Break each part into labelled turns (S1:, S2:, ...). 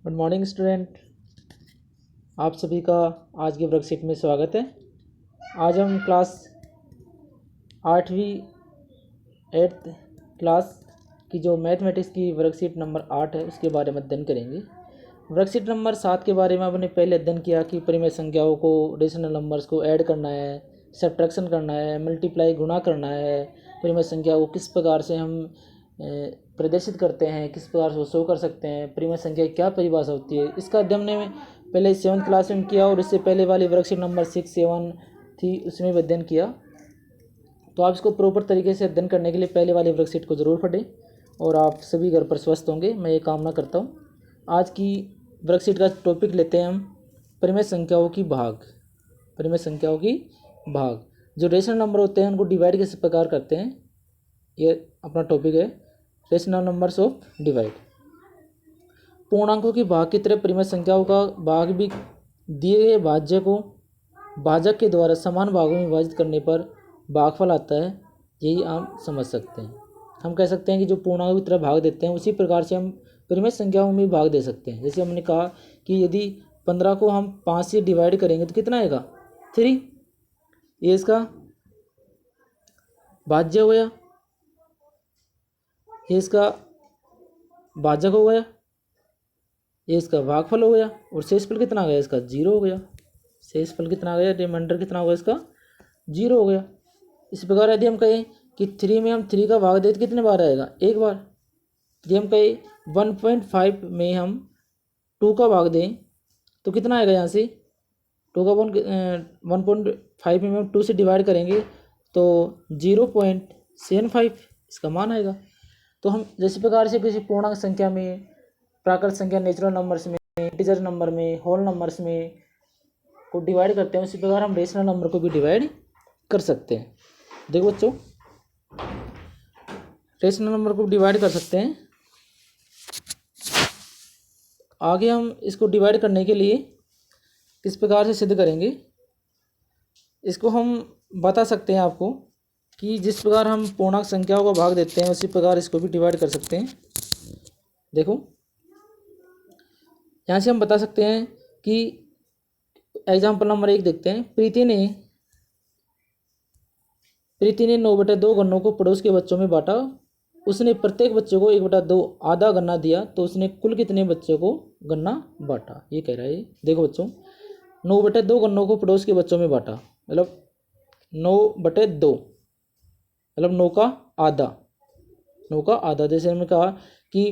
S1: Good morning student. आप सभी का आज की वर्कशीट में स्वागत है। आज हम क्लास 8वीं 8th क्लास की जो मैथमेटिक्स की वर्कशीट नंबर 8 है उसके बारे में अध्ययन करेंगे। वर्कशीट नंबर 7 के बारे में आपने पहले अध्ययन किया कि परिमेय संख्याओं को, रेशनल नंबर्स को ऐड करना है, सब्ट्रैक्शन करना है, मल्टीप्लाई गुणा करना है, परिमेय संख्या को किस प्रकार से हम प्रदर्शित करते हैं, किस प्रकार से शो कर सकते हैं, परिमेय संख्या की क्या परिभाषा होती है, इसका अध्ययन हमने पहले 7th क्लास में किया और इससे पहले वाली वर्कशीट नंबर 6, 7 थी उसमें भी अध्ययन किया। तो आप इसको प्रॉपर तरीके से अध्ययन करने के लिए पहले वाली वर्कशीट को ज़रूर पढ़ें और आप सभी घर पर स्वस्थ होंगे, मैं ये कामना करता हूँ। आज की वर्कशीट का टॉपिक लेते हैं हम परिमेय संख्याओं की भाग। परिमेय संख्याओं की भाग, जो रेशनल नंबर होते हैं उनको डिवाइड किस प्रकार करते हैं, ये अपना टॉपिक है। Rational numbers of divide. पूर्णांकों की भाग की तरह परिमेय संख्याओं का भाग भी दिए गए भाज्य को भाजक के द्वारा समान भागों में विभाजित करने पर भागफल आता है, यही आप समझ सकते हैं। हम कह सकते हैं कि जो पूर्णांकों की तरह भाग देते हैं उसी प्रकार से हम परिमेय संख्याओं में भाग दे सकते हैं। जैसे हमने कहा कि यदि 15 को हम 5 से डिवाइड करेंगे तो कितना आएगा, 3। ये इसका भाज्य हो गया, ये इसका भाजक हो गया, ये इसका भागफल हो गया और शेषफल कितना आ गया, इसका 0 हो गया। शेषफल कितना आ गया, रिमाइंडर कितना होगा, इसका 0 हो गया। इस प्रकार यदि हम कहें कि 3 में हम 3 का भाग दें तो कितने बार आएगा, एक बार। यदि हम कहें 1.5 में हम 2 का भाग दें तो कितना आएगा, यहाँ से 2 का 1.5 में हम 2 से डिवाइड करेंगे तो 0.75 इसका मान आएगा। तो हम जिस प्रकार से किसी पूर्णांक संख्या में, प्राकृत संख्या, नेचुरल नंबर्स में, इंटीजर नंबर में, होल नंबर्स में को डिवाइड करते हैं उसी प्रकार हम रेशनल नंबर को भी डिवाइड कर सकते हैं। देखो बच्चों, रेशनल नंबर को डिवाइड कर सकते हैं। आगे हम इसको डिवाइड करने के लिए किस प्रकार से सिद्ध करेंगे, इसको हम बता सकते हैं आपको कि जिस प्रकार हम पूर्णांक संख्याओं का भाग देते हैं उसी प्रकार इसको भी डिवाइड कर सकते हैं। देखो, यहाँ से हम बता सकते हैं कि एग्जाम्पल नंबर 1 देखते हैं। प्रीति ने 9/2 गन्नों को पड़ोस के बच्चों में बांटा। उसने प्रत्येक बच्चे को 1/2 आधा गन्ना दिया, तो उसने कुल कितने बच्चों को गन्ना बांटा, ये कह रहा है। देखो बच्चों, 9/2 गन्नों को पड़ोस के बच्चों में बांटा, मतलब 9/2 मतलब 9 का आधा। 9 का आधा, जैसे हमने कहा कि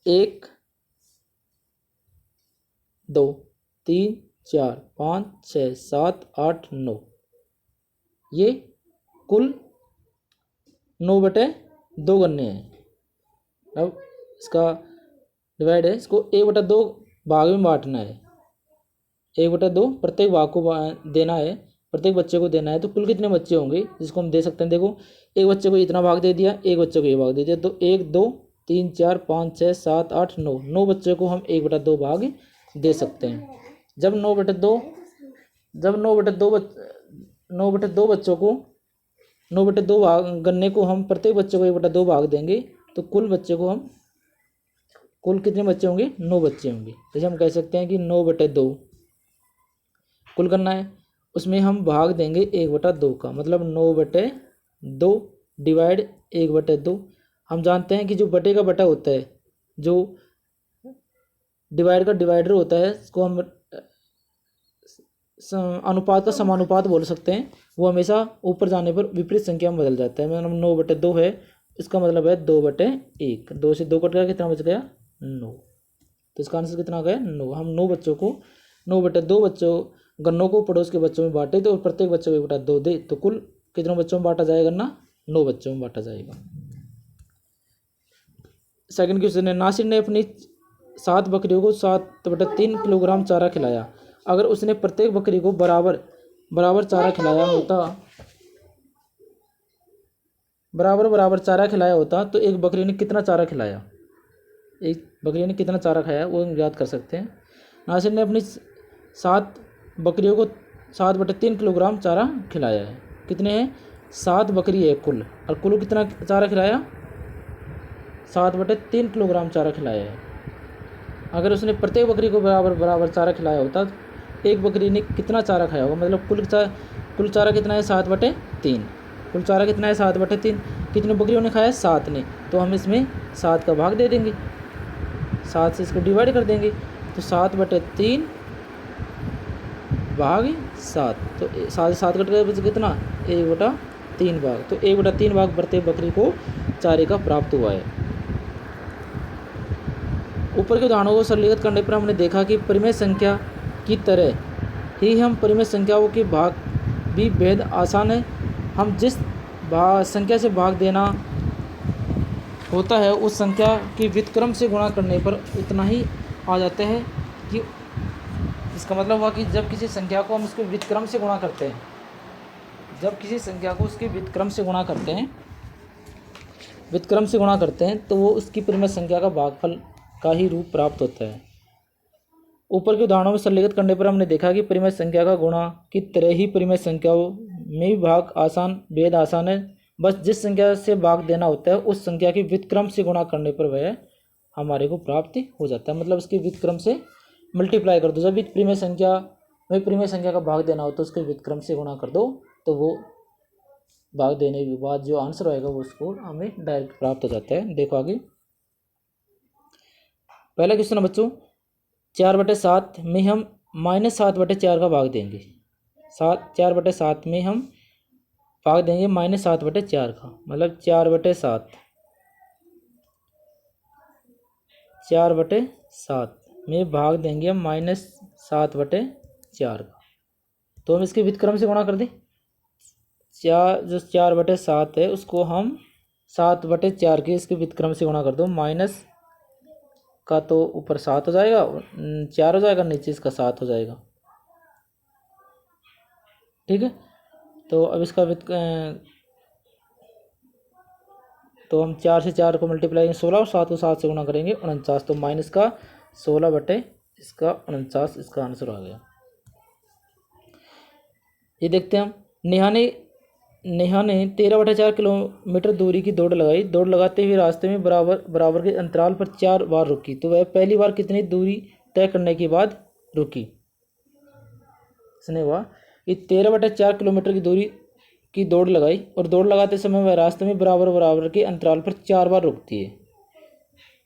S1: 1 2 3 4 5 6 7 8 9, ये कुल 9/2 गन्ने हैं। अब इसका डिवाइड है, इसको 1/2 भाग में बांटना है। 1/2 प्रत्येक भाग को देना है, प्रत्येक बच्चे को देना है, तो कुल कितने बच्चे होंगे जिसको हम दे सकते हैं। देखो, एक बच्चे को इतना भाग दे दिया, एक बच्चे को ये भाग दे दिया, तो 1 2 3 4 5 6 7 8 9, 9 बच्चे को हम 1/2 भाग दे सकते हैं। जब 9/2 बच्चों को 9/2 भाग गन्ने को हम प्रत्येक बच्चे को 1/2 भाग देंगे तो कुल बच्चे को हम कुल कितने बच्चे होंगे, 9 बच्चे होंगे। जैसे हम कह सकते हैं कि 9/2 कुल गन्ना है, उसमें हम भाग देंगे 1/2 का, मतलब 9/2 डिवाइड 1/2। हम जानते हैं कि जो बटे का बटा होता है, जो डिवाइड का डिवाइडर होता है, इसको हम अनुपात का समानुपात बोल सकते हैं। वो हमेशा ऊपर जाने पर विपरीत संख्या में बदल जाता है। मतलब 9/2 है, इसका मतलब है 2/1। 2 से 2 कट गया, कितना बच गया, 9। तो इसका आंसर कितना आ गया, 9। हम 9 बच्चों को 9/2 बच्चों गन्नों को पड़ोस के बच्चों में बांटे, तो प्रत्येक बच्चे को 1/2 दे, तो कुल कितनों बच्चों में बांटा जाएगा गन्ना, 9 बच्चों में बांटा जाएगा। सेकंड क्वेश्चन है, नासिर ने अपनी 7 बकरियों को 7/3 किलोग्राम चारा खिलाया। अगर उसने प्रत्येक बकरी को बराबर चारा खिलाया होता तो एक बकरी ने कितना चारा खिलाया, एक बकरी ने कितना चारा खाया, वो याद कर सकते हैं। नासिर ने अपनी 7 बकरियों को 7/3 किलोग्राम चारा खिलाया है। कितने हैं, 7 बकरी है कुल, और कुल कितना चारा खिलाया, 7/3 किलोग्राम चारा खिलाया है। अगर उसने प्रत्येक बकरी को बराबर बराबर चारा खिलाया होता तो एक बकरी ने कितना चारा खाया होगा, मतलब कुल चारा कितना है 7/3। कुल चारा कितना है 7/3। कितनी बकरियों ने खाया 7 ने, तो हम इसमें 7 का भाग दे देंगे, 7 से इसको डिवाइड कर देंगे, तो 7/3 भाग 7, तो 7 कट गए कितना 1/3 भाग, तो 1/3 भाग प्रत्येक बकरी को चारे का प्राप्त हुआ है। ऊपर के उदाहरणों को सरलीकृत करने पर हमने देखा कि परिमेय संख्या की तरह ही हम परिमेय संख्याओं के भाग भी बेहद आसान है। हम जिस संख्या से भाग देना होता है उस संख्या की व्युत्क्रम से गुणा करने पर उतना ही आ जाता है कि इसका मतलब हुआ कि जब किसी संख्या को हम उसके व्युत्क्रम से गुणा करते हैं, जब किसी संख्या को उसके व्युत्क्रम से गुणा करते हैं तो वो उसकी परिमेय संख्या का भागफल का ही रूप प्राप्त होता है। ऊपर के उदाहरणों में सरलीकृत करने पर हमने देखा कि परिमेय संख्या का गुणा की तरह ही परिमेय संख्याओं में भी भाग बेहद आसान है। बस जिस संख्या से भाग देना होता है उस संख्या के व्युत्क्रम से गुणा करने पर वह हमारे को प्राप्त हो जाता है, मतलब उसके व्युत्क्रम से मल्टीप्लाई कर दो। जब भी परिमेय संख्या का भाग देना हो तो उसके व्युत्क्रम से गुणा कर दो, तो वो भाग देने के बाद जो आंसर आएगा वो उसको हमें डायरेक्ट प्राप्त हो जाता है। देखो आगे पहला क्वेश्चन है बच्चों, 4/7 में हम -7/4 का भाग देंगे। 4/7 में हम भाग देंगे -7/4 का, मतलब 4/7 में भाग देंगे हम -7/4 का, तो हम इसके व्युत्क्रम से गुणा कर दें। 4/7 है उसको हम 7/4 के इसके व्युत्क्रम से गुणा कर दो। माइनस का तो ऊपर 7 हो जाएगा, 4 हो जाएगा, नीचे इसका 7 हो जाएगा, ठीक है। तो अब इसका तो हम 4 से 4 को मल्टीप्लाई 16 और 7 को 7 से गुणा करेंगे 49, तो माइनस का 16/49 इसका आंसर आ गया। ये देखते हैं हम, नेहा ने 13/4 किलोमीटर दूरी की दौड़ लगाई। दौड़ लगाते हुए रास्ते में बराबर के अंतराल पर 4 बार रुकी, तो वह पहली बार कितनी दूरी तय करने के बाद रुकी। इसने हुआ ये 13/4 किलोमीटर की दूरी की दौड़ लगाई और दौड़ लगाते समय वह रास्ते में बराबर के अंतराल पर 4 बार रुकती है।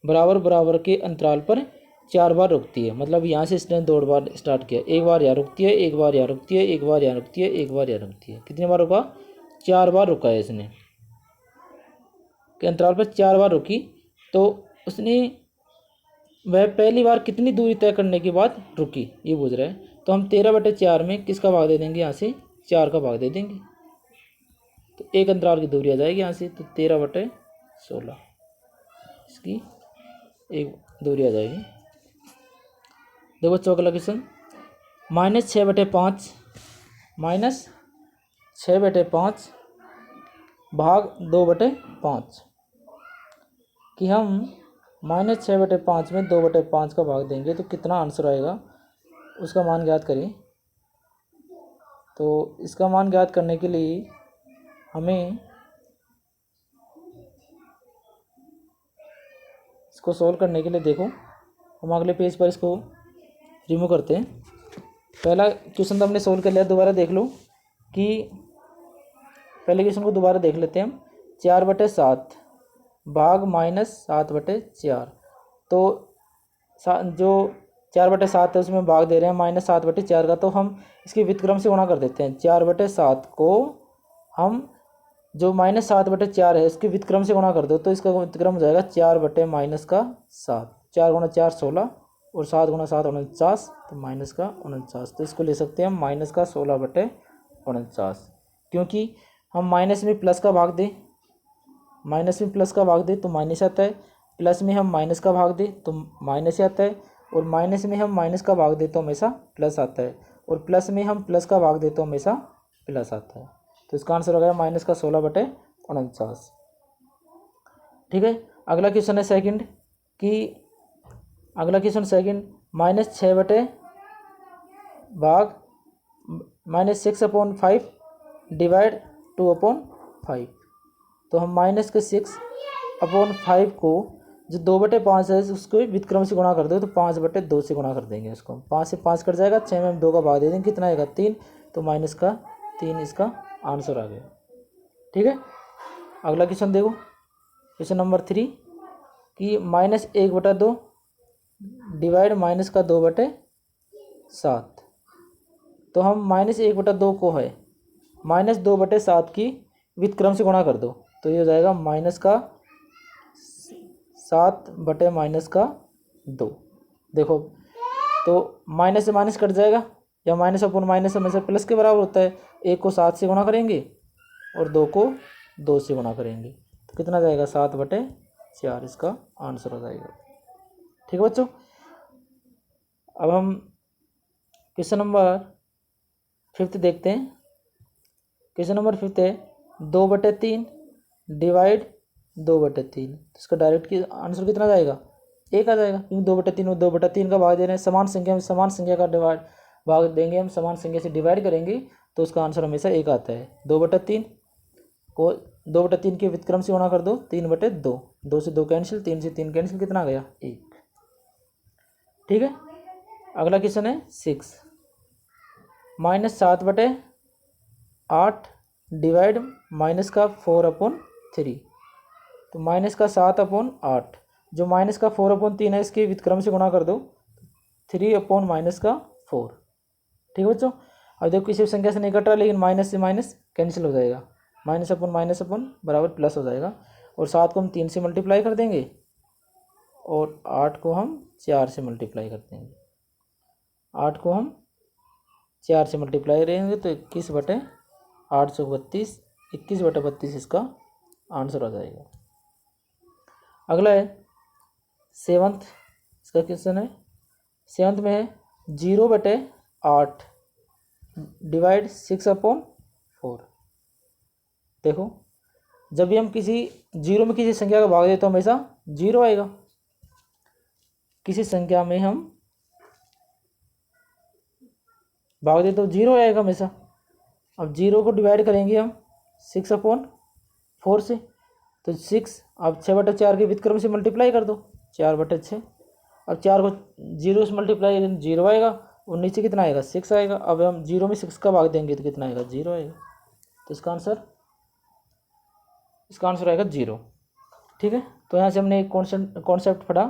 S1: बराबर के अंतराल पर 4 बार रुकती है, मतलब यहाँ से इसने दौड़ बार स्टार्ट किया, एक बार यहाँ रुकती है, एक बार यहाँ रुकती है, एक बार यहाँ रुकती है, एक बार यहाँ रुकती है। कितनी बार रुका 4 बार रुका है इसने, के अंतराल पर 4 बार रुकी, तो उसने वह पहली बार कितनी दूरी तय करने के बाद रुकी ये पूछ रहा है। तो हम 13/4 में किसका भाग दे देंगे, यहाँ से 4 का भाग दे देंगे, तो एक अंतराल की दूरी आ जाएगी यहाँ से, तो 13/16 इसकी एक दूरी आ जाएगी। देखो बच्चों अगला क्वेश्चन, -6/5 भाग 2/5 कि हम -6/5 में 2/5 का भाग देंगे तो कितना आंसर आएगा उसका मान ज्ञात करें। तो इसका मान ज्ञात करने के लिए हमें इसको सॉल्व करने के लिए देखो हम अगले पेज पर इसको रिमूव करते हैं। पहला क्वेश्चन तो हमने सॉल्व कर लिया, दोबारा देख लो कि पहले क्वेश्चन को दोबारा देख लेते हैं हम। 4/7 भाग -7/4, तो जो 4/7 है उसमें भाग दे रहे हैं -7/4 का, तो हम इसके व्युत्क्रम से गुणा कर देते हैं। 4/7 को हम जो -7/4 है इसके व्युत्क्रम से गुणा कर दो, तो इसका व्युत्क्रम हो जाएगा 4/-7। 4 × 4 16 और 7 × 7 49, तो -49, तो इसको ले सकते हैं हम -16/49, क्योंकि हम माइनस में प्लस का भाग दें, तो माइनस आता है, प्लस में हम माइनस का भाग दें तो माइनस आता है, और माइनस में हम माइनस का भाग दें तो हमेशा प्लस आता है, और प्लस में हम प्लस का भाग दें तो हमेशा प्लस आता है। तो इसका आंसर हो गया -16/49। ठीक है। अगला क्वेश्चन है सेकंड, -6/5 डिवाइड 2/5, तो हम -6/5 को जो 2/5 है उसको व्युत्क्रम से गुणा कर दो, तो 5/2 से गुणा कर देंगे उसको। 5 से 5 कट जाएगा, 6 में हम 2 का भाग दे देंगे, कितना आएगा 3, तो माइनस का 3 इसका आंसर आ गया। ठीक है, अगला क्वेश्चन देखो, क्वेश्चन नंबर 3 कि -1/2 डिवाइड माइनस का 2/7। तो हम -1/2 को है -2/7 की व्युत्क्रम से गुणा कर दो, तो ये हो जाएगा माइनस का 7/-2। देखो, तो माइनस से माइनस कट जाएगा, या माइनस अपॉन माइनस हमेशा प्लस के बराबर होता है। 1 को 7 से गुणा करेंगे और 2 को 2 से गुणा करेंगे, तो कितना जाएगा 7/4 इसका आंसर हो जाएगा। ठीक है बच्चों, अब हम क्वेश्चन नंबर 5 देखते हैं। क्वेश्चन नंबर 5 है 2/3 डिवाइड 2/3। तो इसका डायरेक्ट आंसर कितना जाएगा, 1 आ जाएगा, क्योंकि 2/3 में 2/3 का भाग दे रहे हैं। समान संख्या में समान संख्या का डिवाइड भाग देंगे, हम समान संख्या से डिवाइड करेंगे तो उसका आंसर हमेशा 1 आता है। 2/3 को 2/3 के व्युत्क्रम से गुणा कर दो, 3/2, 2 से 2 कैंसिल, 3 से 3 कैंसिल, कितना गया 1। ठीक है, अगला क्वेश्चन है 6 -7/8 डिवाइड माइनस का 4/3। तो माइनस का 7/8, जो माइनस का 4/3 है इसके व्युत्क्रम से गुणा कर दो, 3/-4। ठीक है बच्चों, अब देखो किसी संख्या से नहीं कट रहा, लेकिन माइनस से माइनस कैंसिल हो जाएगा, माइनस बराबर प्लस हो जाएगा। और 7 को हम 3 से मल्टीप्लाई कर देंगे और 8 को हम 4 से मल्टीप्लाई कर देंगे। 8 को हम 4 से मल्टीप्लाई करेंगे तो 21/832, 21/32 इसका आंसर हो जाएगा। अगला है 7th, इसका क्वेश्चन है 7th में है 0/8 डिवाइड 6/4। देखो, जब भी हम किसी 0 में किसी संख्या का भाग देते तो हमेशा 0 आएगा। किसी संख्या में हम भाग देते तो 0 आएगा हमेशा। अब 0 को डिवाइड करेंगे हम 6/4 से, तो 6, अब 6/4 के व्युत्क्रम से मल्टीप्लाई कर दो, 4/6। अब 4 को 0 से मल्टीप्लाई 0 आएगा, और नीचे कितना आएगा 6 आएगा। अब हम 0 में 6 का भाग देंगे तो कितना आएगा 0 आएगा। तो इसका आंसर आएगा 0। ठीक है, तो यहाँ से हमने एक कॉन्सेप्ट पढ़ा,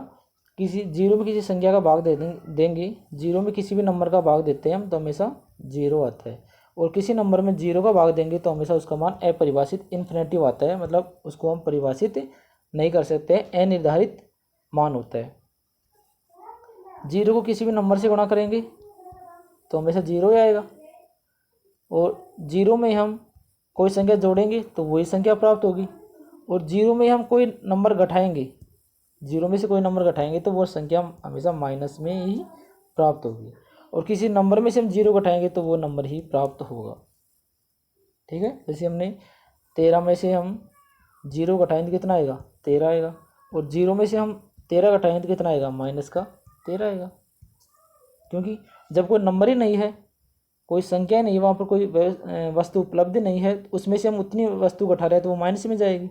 S1: किसी 0 में किसी संख्या का भाग देंगे, 0 में किसी भी नंबर का भाग देते हैं हम तो हमेशा 0 आता है। और किसी नंबर में 0 का भाग देंगे तो हमेशा उसका मान अपरिभाषित इन्फिनेटिव आता है, मतलब उसको हम परिभाषित नहीं कर सकते, अनिर्धारित मान होता है। 0 को किसी भी नंबर से गुणा करेंगे तो हमेशा 0 ही आएगा, और 0 में हम कोई संख्या जोड़ेंगे तो वही संख्या प्राप्त होगी, और 0 में हम कोई नंबर घटाएंगे, 0 में से कोई नंबर घटाएंगे तो वो संख्या हमेशा माइनस में ही प्राप्त होगी, और किसी नंबर में से हम 0 घटाएंगे तो वो नंबर ही प्राप्त होगा। ठीक है, जैसे हमने 13 में से हम 0 घटाएंगे तो कितना आएगा 13 आएगा, और 0 में से हम 13 घटाएंगे तो कितना आएगा -13 आएगा। क्योंकि जब कोई नंबर ही नहीं है, कोई संख्या नहीं है, वहाँ पर कोई वस्तु उपलब्ध नहीं है, उसमें से हम उतनी वस्तु घटा रहे हैं तो वो माइनस में जाएगी।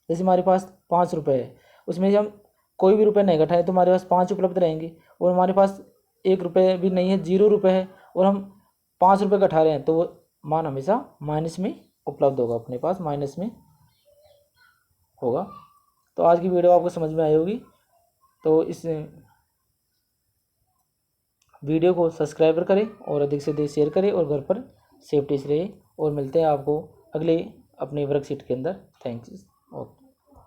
S1: जैसे हमारे पास 5 रुपये है, उसमें से हम कोई भी रुपये नहीं घटाए तो हमारे पास 5 उपलब्ध रहेंगे, और हमारे पास 1 रुपये भी नहीं है, 0 रुपये है, और हम 5 रुपये घटा रहे हैं तो वो मान हमेशा माइनस में उपलब्ध होगा, अपने पास माइनस में होगा। तो आज की वीडियो आपको समझ में आई होगी, तो इस वीडियो को सब्सक्राइब करें और अधिक से अधिक शेयर करें, और घर पर सेफ्टी से रहिए, और मिलते हैं आपको अगले अपने वर्कशीट के अंदर। थैंक्स। ओके।